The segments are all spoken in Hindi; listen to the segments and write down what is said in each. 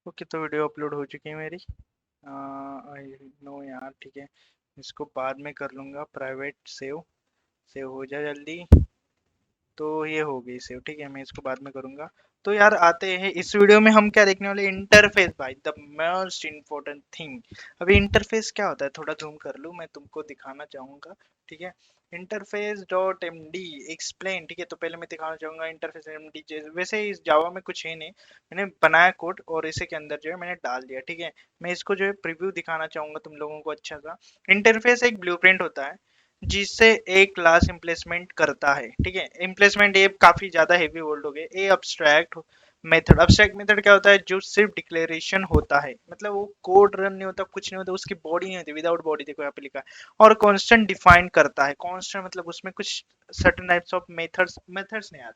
ओके, तो वीडियो अपलोड हो चुकी है मेरी। आई नो यार, ठीक है। इसको बाद में कर लूँगा प्राइवेट सेव। सेव हो जाए जल्दी। तो ये हो गई सेव, ठीक है। मैं इसको बाद में करूँगा। तो यार आते हैं इस वीडियो में हम क्या देखने वाले, इंटरफेस भाई, द मोस्ट इम्पोर्टेंट थिंग। अभी इंटरफेस क्या होता है, थोड़ा जूम कर लूँ, मैं तुमको दिखाना चाहूँगा। ठीक है। Interface dot M D explain, ठीक है। तो पहले मैं दिखाना चाहूंगा इंटरफेस एम डी। वैसे इस जावा में कुछ है नहीं, मैंने बनाया कोड और इसे के अंदर जो है मैंने डाल दिया, ठीक है। मैं इसको जो है प्रीव्यू दिखाना चाहूंगा तुम लोगों को अच्छा सा। इंटरफेस एक ब्लूप्रिंट होता है जिससे एक क्लास इम्प्लेसमेंट करता है, ठीक है। इम्प्लेसमेंट ये काफी ज्यादा हेवी वर्ड हो गए। ए अब्स्ट्रैक्ट मेथड, अब्स्ट्रैक्ट मेथड क्या होता है, जो सिर्फ डिक्लेरेशन होता है, मतलब वो कोड रन नहीं होता, कुछ नहीं होता, उसकी बॉडी नहीं होती, विदाउट बॉडी। देखो यहाँ पे लिखा है। और कांस्टेंट डिफाइन करता है। कांस्टेंट मतलब उसमें कुछ certain types of methods, methods नहीं यार,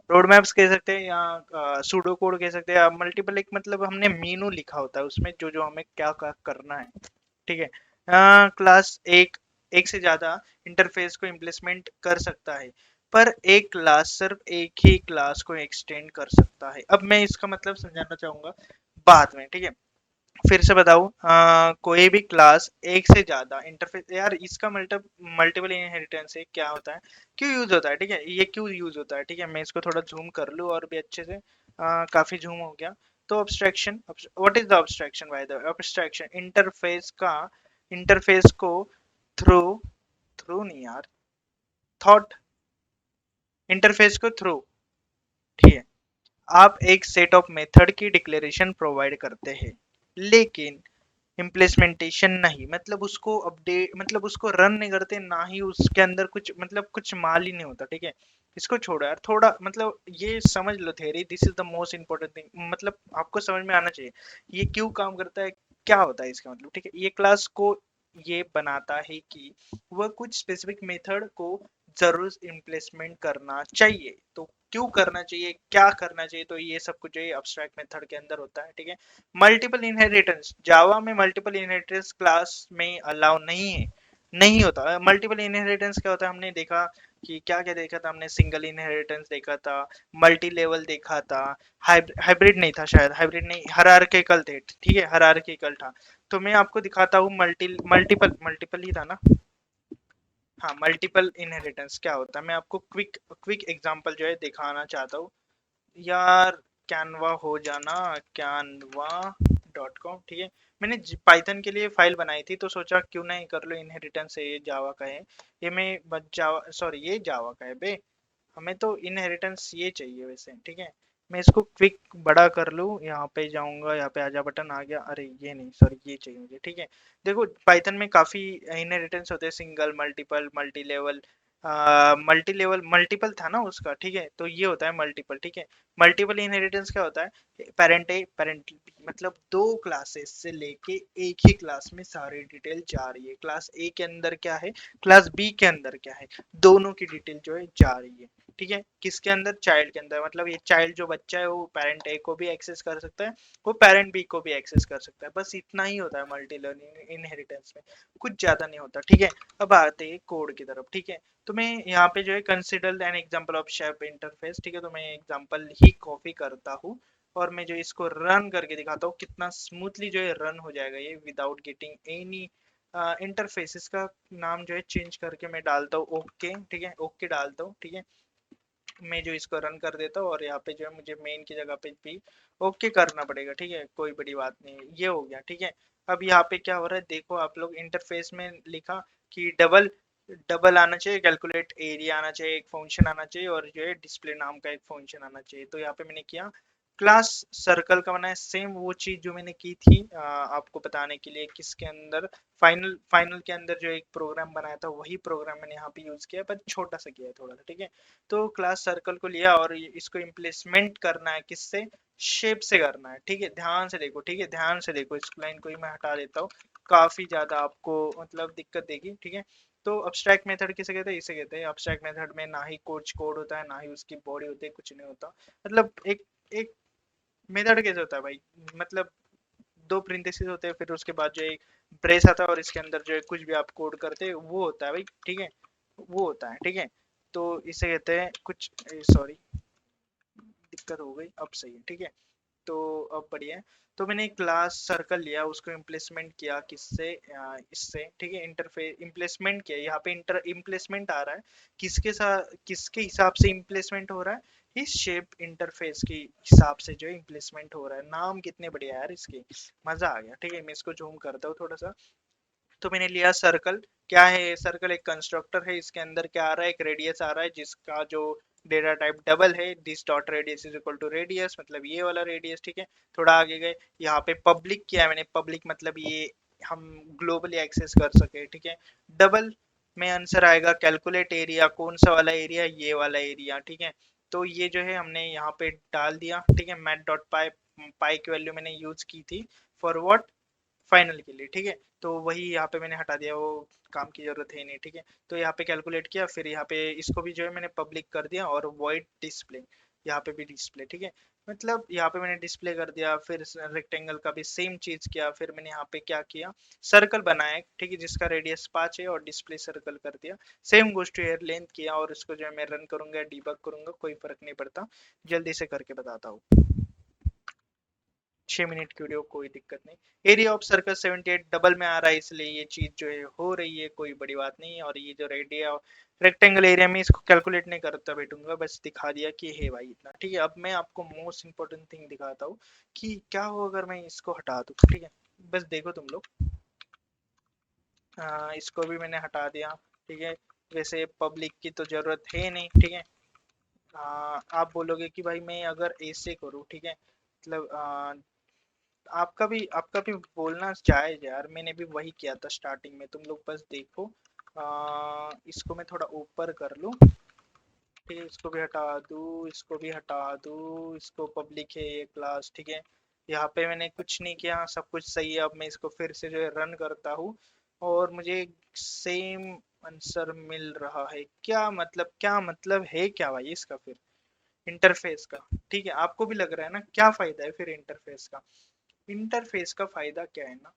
रोड मैप्स कह सकते हैं या सूडो कोड कह सकते हैं या मल्टीपल, एक मतलब हमने मीनू लिखा होता है उसमें, जो जो हमें क्या क्या करना है, ठीक है। क्लास एक, एक से ज्यादा इंटरफेस को इम्प्लेसमेंट कर सकता है, पर एक क्लास सिर्फ एक ही क्लास को एक्सटेंड कर सकता है। अब मैं इसका मतलब समझाना चाहूंगा बाद में, ठीक है। फिर से बताऊं, कोई भी क्लास एक से ज्यादा इंटरफेस, यार इसका मल्टीपल इनहेरिटेंस है क्या होता है, क्यों यूज होता है, ठीक है। ये क्यों यूज होता है, ठीक है। मैं इसको थोड़ा जूम कर लूं और भी अच्छे से। काफी जूम हो गया। तो abstraction, what is the abstraction, by the abstraction interface का, इंटरफेस को थ्रू, थ्रू नहीं यार, थॉट, इंटरफेस को थ्रू, ठीक है। आप एक सेट ऑफ मेथड की डिक्लेरेशन प्रोवाइड करते हैं, लेकिन इम्प्लीमेंटेशन नहीं, मतलब उसको अपडेट, मतलब उसको रन नहीं करते, ना ही उसके अंदर कुछ, मतलब कुछ माल ही नहीं होता, ठीक है। इसको छोड़ो यार, थोड़ा मतलब ये समझ लो theory, this is the most important thing, मतलब आपको समझ में आना चाहिए ये क्यों काम करता है, क्या होता है इसका मतलब, ठीक है। ये क्लास को ये बनाता है कि वह कुछ स्पेसिफिक मेथड को जरूर इम्प्लेसमेंट करना चाहिए। तो क्यों करना चाहिए, क्या करना चाहिए, तो ये सब कुछ जो है अब्स्ट्रैक्ट मेथड के अंदर होता है, ठीक है। मल्टीपल इनहेरिटेंस, जावा में मल्टीपल इनहेरिटेंस क्लास में अलाउ नहीं है, नहीं होता। मल्टीपल इनहेरिटेंस क्या होता है, हमने देखा कि क्या क्या देखा था हमने, सिंगल इनहेरिटेंस देखा था, मल्टी लेवल देखा था, हाइब्रिड नहीं था, शायद हाइब्रिड नहीं, हायरार्किकल थे, ठीक है, हायरार्किकल था। तो मैं आपको दिखाता हूँ मल्टीपल, मल्टीपल ही था ना। हाँ, मल्टीपल इनहेरिटेंस क्या होता है, मैं आपको क्विक क्विक एग्जांपल जो है दिखाना चाहता हूँ यार। कैनवा हो जाना, कैनवा डॉट कॉम, ठीक है। मैंने पाइथन के लिए फाइल बनाई थी, तो सोचा क्यों नहीं कर लो इनहेरिटेंस है, ये जावा का है। ये मैं जावा, सॉरी ये जावा का है बे। हमें तो इनहेरिटेंस ये चाहिए वैसे, ठीक है। मैं इसको क्विक बड़ा कर लूँ, यहाँ पे जाऊंगा, यहाँ पे आजा बटन आ गया, अरे ये नहीं, सॉरी ये चाहिए मुझे, ठीक है। देखो पाइथन में काफी इनहेरिटेंस होते हैं, single, multiple, multi level. Multi level multiple था ना उसका, ठीक है, तो ये होता है मल्टीपल, ठीक है। मल्टीपल इनहेरिटेंस क्या होता है, पेरेंट ए पेरेंट बी, मतलब दो क्लासेस से लेके एक ही क्लास में सारी डिटेल जा रही है। क्लास ए के अंदर क्या है, क्लास बी के अंदर क्या है, दोनों की डिटेल जो है जा रही है, ठीक है। किसके अंदर, चाइल्ड के अंदर, मतलब ये चाइल्ड जो बच्चा है वो पेरेंट ए को भी एक्सेस कर सकता है, वो पेरेंट बी को भी एक्सेस कर सकता है, बस इतना ही होता है मल्टी लर्निंग इनहेरिटेंस में, कुछ ज्यादा नहीं होता, ठीक है। अब आते हैं कोड की तरफ, ठीक है। तो मैं यहाँ पे जो है consider an example of shape interface, ठीक है। तो मैं एग्जांपल ही कॉपी करता हूँ और मैं जो इसको रन करके दिखाता हूँ कितना स्मूथली जो है रन हो जाएगा ये, विदाउट गेटिंग एनी इंटरफेस। का नाम जो है चेंज करके मैं डालता हूँ ओके, ठीक है, ओके डालता हूँ, ठीक है। मैं जो इसको रन कर देता हूँ और यहाँ पे जो है मुझे मेन की जगह पे भी ओके करना पड़ेगा, ठीक है, कोई बड़ी बात नहीं है, ये हो गया, ठीक है। अब यहाँ पे क्या हो रहा है, देखो आप लोग, इंटरफेस में लिखा कि डबल, डबल आना चाहिए, कैलकुलेट एरिया आना चाहिए, एक फंक्शन आना चाहिए, और जो है डिस्प्ले नाम का एक फंक्शन आना चाहिए। तो यहाँ पे मैंने किया, क्लास सर्कल का बनाया, सेम वो चीज जो मैंने की थी आपको बताने के लिए, किसके अंदर, फाइनल, फाइनल के अंदर जो एक प्रोग्राम बनाया था, वही प्रोग्राम मैंने यहाँ पे यूज किया, पर छोटा सा किया है थोड़ा सा, ठीक है। तो क्लास सर्कल को लिया और इसको इम्प्लेसमेंट करना है, किससे, शेप से करना है, ठीक है। ध्यान से देखो, ठीक है, ध्यान से देखो, इस लाइन को ही मैं हटा देता हूँ, काफी ज्यादा आपको मतलब दिक्कत देगी, ठीक है। तो अब्स्ट्रैक्ट मेथड किसे कहते हैं, इसे कहते हैं अब्स्ट्रैक्ट मेथड में ना ही कुछ कोड होता है, ना ही उसकी बॉडी होती है, कुछ नहीं होता। मतलब एक एक मेथड कैसे होता है भाई, मतलब दो प्रिंटेसिस होते हैं, फिर उसके बाद जो एक ब्रेस आता है और इसके अंदर जो है कुछ भी आप कोड करते हैं वो होता है भाई, ठीक है, वो होता है, ठीक है। तो इसे कहते हैं कुछ, सॉरी दिक्कत हो गई, अब सही है, ठीक है। तो अब बढ़िया है। तो मैंने क्लास सर्कल लिया, उसको इम्प्लेसमेंट किया किससे, इससे, ठीक है। इंटरफेस इम्प्लेसमेंट किया, यहाँ पे इंटर इम्प्लेसमेंट आ रहा है, किसके साथ किसके हिसाब से इम्प्लेसमेंट हो रहा है, इस शेप इंटरफेस के हिसाब से जो इम्प्लेसमेंट हो रहा है। नाम कितने बढ़िया यार इसके, मजा आ गया। ठीक है, मैं इसको जूम करता हूँ थोड़ा सा। तो मैंने लिया सर्कल। क्या है ये सर्कल? एक कंस्ट्रक्टर है, इसके अंदर क्या आ रहा है, एक रेडियस आ रहा है जिसका जो डेटा टाइप डबल है, this dot radius is equal to radius, मतलब ये वाला रेडियस। ठीक है, थोड़ा आगे गए, यहाँ पे पब्लिक किया है मैंने। पब्लिक मतलब ये हम ग्लोबली एक्सेस कर सके। ठीक है, डबल में आंसर आएगा कैलकुलेट एरिया, कौन सा वाला एरिया, ये वाला एरिया। ठीक है, तो ये जो है हमने यहाँ पे डाल दिया। ठीक है, मैथ डॉट पाई, पाई की वैल्यू मैंने यूज की थी फॉर व्हाट, फाइनल के लिए। ठीक है, तो वही यहाँ पे मैंने हटा दिया, वो काम की जरूरत है नहीं। ठीक है, तो यहाँ पे कैलकुलेट किया, फिर यहाँ पे इसको भी जो है मैंने पब्लिक कर दिया, और वॉइड डिस्प्ले, यहाँ पे भी डिस्प्ले। ठीक है, मतलब यहाँ पे मैंने डिस्प्ले कर दिया। फिर रेक्टेंगल का भी सेम चीज किया। फिर मैंने यहाँ पे क्या किया, सर्कल बनाया, ठीक है, जिसका रेडियस 5 है, और डिस्प्ले सर्कल कर दिया। सेम गोes टू एयर लेंथ किया, और इसको जो है मैं रन करूंगा, डीबग करूंगा, कोई फर्क नहीं पड़ता, जल्दी से करके बताता हूँ। 6 मिनट की वीडियो, कोई दिक्कत नहीं। एरिया ऑफ सर्कल 78 डबल में आ रहा है, इसलिए ये चीज जो है हो रही है, कोई बड़ी बात नहीं है। और ये जो रेडिया रेक्टेंगल एरिया में, इसको कैलकुलेट नहीं करता बैठूंगा, बस दिखा दिया कि है भाई इतना। ठीक है, अब मैं आपको मोस्ट इंपॉर्टेंट थिंग दिखाता हूँ कि क्या हो अगर मैं इसको हटा दूँ। ठीक है, बस देखो तुम लोग, इसको भी मैंने हटा दिया। ठीक है, वैसे पब्लिक की तो जरूरत है नहीं। ठीक है, आप बोलोगे कि भाई मैं अगर ऐसे करूँ, ठीक है, मतलब आपका भी बोलना जायज है यार, मैंने भी वही किया था स्टार्टिंग में। तुम लोग बस देखो, इसको मैं थोड़ा ऊपर कर लूँ, ठीक है, इसको भी हटा दूँ, इसको भी हटा दूँ, इसको पब्लिक है ये क्लास। ठीक है, यहाँ पे मैंने कुछ नहीं किया, सब कुछ सही है। अब मैं इसको फिर से जो है रन करता हूँ, और मुझे सेम आंसर मिल रहा है। क्या मतलब है क्या भाई इसका फिर, इंटरफेस का? ठीक है, आपको भी लग रहा है ना, क्या फायदा है फिर इंटरफेस का? इंटरफेस का फायदा क्या है ना,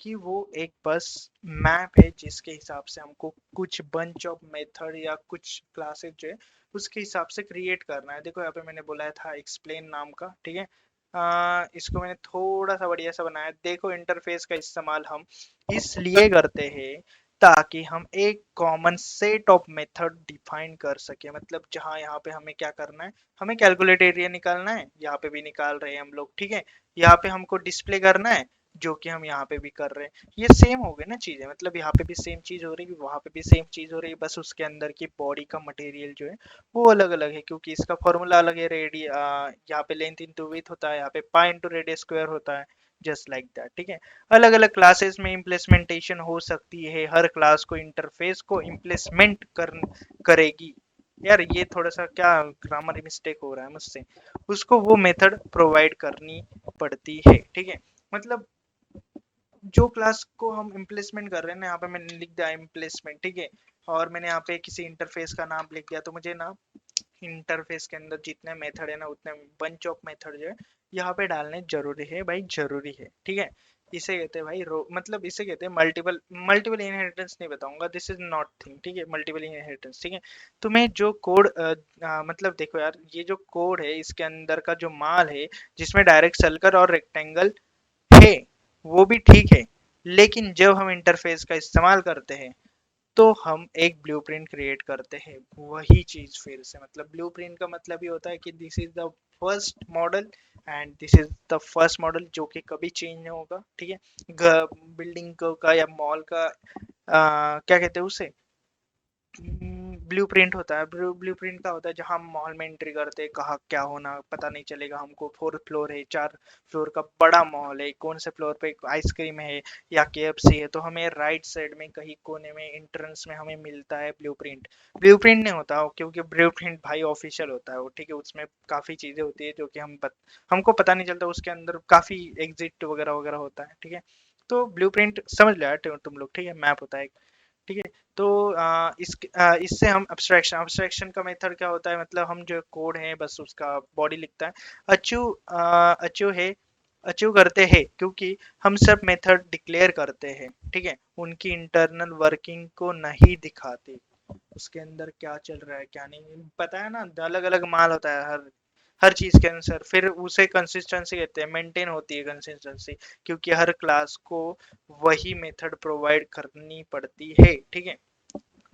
कि वो एक बस मैप है, जिसके हिसाब से हमको कुछ बंच ऑफ मेथड या कुछ क्लासेस जो है उसके हिसाब से क्रिएट करना है। देखो यहाँ पे मैंने बोला था एक्सप्लेन नाम का। ठीक है, इसको मैंने थोड़ा सा बढ़िया सा बनाया। देखो इंटरफेस का इस्तेमाल हम इसलिए करते हैं ताकि हम एक common set of method define कर सके। मतलब जहाँ यहाँ पे हमें क्या करना है, हमें कैलकुलेट एरिया निकालना है, यहाँ पे भी निकाल रहे हैं हम लोग। ठीक है, यहाँ पे हमको डिस्प्ले करना है, जो कि हम यहाँ पे भी कर रहे हैं। ये सेम हो गए ना चीजें, मतलब यहाँ पे भी सेम चीज हो रही है, वहां पे भी सेम चीज हो रही है, बस उसके अंदर की बॉडी का मटेरियल जो है वो अलग अलग है, क्योंकि इसका फॉर्मूला अलग है। यहाँ पे लेंथ इंटू विड्थ होता है, यहाँ पे पाई इंटू रेडियस स्क्वायर होता है, जस्ट लाइक दैट। ठीक है, अलग अलग क्लासेस में इम्प्लेसमेंटेशन हो सकती है, हर क्लास को इंटरफेस को इम्प्लेसमेंट करेगी। यार ये थोड़ा सा क्या ग्रामर मिस्टेक हो रहा है मुझसे, उसको वो मेथड प्रोवाइड करनी पड़ती है। ठीक है, मतलब जो क्लास को हम इम्प्लेसमेंट कर रहे हैं ना, यहाँ पे मैंने लिख दिया इम्प्लेसमेंट। ठीक है, और मैंने यहाँ पे किसी इंटरफेस का नाम लिख दिया, तो मुझे ना इंटरफेस के अंदर जितने मेथड है ना, उतने बंच ऑफ मेथड जो है यहाँ पे डालने जरूरी है भाई, जरूरी है। ठीक है, इसे कहते हैं भाई रो, मतलब इसे कहते हैं मल्टीपल मल्टीपल इनहेरिटेंस नहीं बताऊंगा, दिस इज नॉट थिंग। ठीक है, मल्टीपल इनहेरिटेंस। ठीक है, तो मैं जो कोड मतलब देखो यार, ये जो कोड है इसके अंदर का जो माल है, जिसमें डायरेक्ट सर्कल और रेक्टेंगल है, वो भी ठीक है। लेकिन जब हम इंटरफेस का इस्तेमाल करते हैं, तो हम एक ब्लूप्रिंट क्रिएट करते हैं। वही चीज फिर से, मतलब ब्लूप्रिंट का मतलब ये होता है कि this is the first model, and this is the first model जो कि कभी चेंज नहीं होगा। ठीक है, बिल्डिंग का या मॉल का क्या कहते हैं उसे, ब्लूप्रिंट होता है। ब्लूप्रिंट का होता है जहाँ हम मॉल में एंट्री करते हैं, कहाँ क्या होना पता नहीं चलेगा हमको। 4 फ्लोर है, 4 फ्लोर का बड़ा मॉल है, कौन से फ्लोर पे आइसक्रीम है या केएफसी है, तो हमें राइट साइड में कहीं कोने में एंट्रेंस में हमें मिलता है ब्लूप्रिंट। ब्लूप्रिंट नहीं होता वो, क्योंकि ब्लूप्रिंट भाई ऑफिशियल होता है वो। ठीक है, उसमें काफी चीजें होती है जो कि हमको पता नहीं चलता, उसके अंदर काफी एग्जिट वगैरह वगैरह होता है। ठीक है, तो ब्लूप्रिंट समझ लिया तुम लोग। ठीक है, मैप होता है। ठीक है, तो इससे हम अब्स्ट्रैक्शन अब्स्ट्रैक्शन का मेथड क्या होता है, मतलब हम जो कोड है बस उसका बॉडी लिखता है। अचीव अचीव है, अचीव करते हैं क्योंकि हम सब मेथड डिक्लेयर करते हैं। ठीक है, उनकी इंटरनल वर्किंग को नहीं दिखाते, उसके अंदर क्या चल रहा है क्या नहीं पता है ना, अलग अलग माल होता है, हर हर चीज के आंसर, फिर उसे कंसिस्टेंसी कहते हैं, मेंटेन होती है कंसिस्टेंसी, क्योंकि हर क्लास को वही मेथड प्रोवाइड करनी पड़ती है, ठीक है।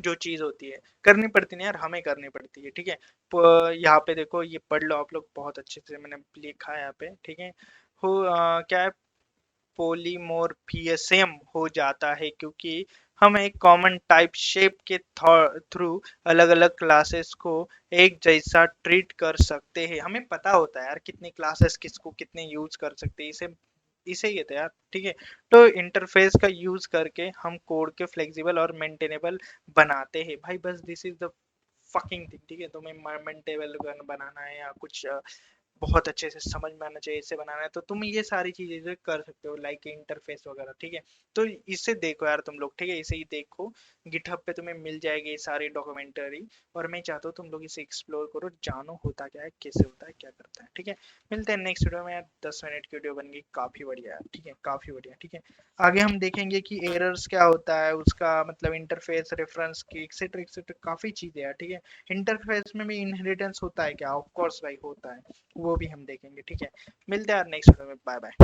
जो चीज होती है करनी पड़ती नहीं यार, हमें करनी पड़ती है, ठीक है। यहाँ पे देखो, ये पढ़ लो आप लोग बहुत अच्छे से, मैंने लिखा है यहाँ पे, ठीक है। क्या है, पोलीमोर्फिज्म हो जाता है क्योंकि हम एक कॉमन टाइप शेप के थ्रू अलग अलग क्लासेस को एक जैसा ट्रीट कर सकते हैं। हमें पता होता है यार कितनी क्लासेस किसको कितने यूज कर सकते हैं, इसे इसे ही है यार, ठीक है। तो इंटरफेस का यूज करके हम कोड के फ्लेक्सिबल और मेंटेनेबल बनाते हैं भाई, बस this is the fucking thing, ठीक है। तुम्हें मेंटेनेबल बनाना है या कुछ बहुत अच्छे से समझ में आना चाहिए, इससे बनाना है, तो तुम ये सारी चीजें जो कर सकते हो, लाइक इंटरफेस वगैरह, ठीक है। तो इसे देखो यार तुम लोग, ठीक है, इसे ही देखो, गिटहब पे तुम्हें मिल जाएगी ये सारी डॉक्यूमेंटरी, और मैं चाहता हूँ तुम लोग इसे एक्सप्लोर करो, जानो होता क्या है, कैसे होता है, क्या करता है, ठीक है। मिलते हैं नेक्स्ट वीडियो में यार, 10 मिनट की वीडियो बन गई, काफी बढ़िया यार, ठीक है, काफी बढ़िया, ठीक है। आगे हम देखेंगे कि एरर्स क्या होता है, उसका मतलब इंटरफेस रेफरेंस की एक्सेट्रा एक्सेट्रा काफी चीजें यार, ठीक है। इंटरफेस में भी इनहेरिटेंस होता है क्या, ऑफ कोर्स भाई होता है, वो भी हम देखेंगे, ठीक है। मिलते हैं यार नेक्स्ट वीडियो में, बाय बाय।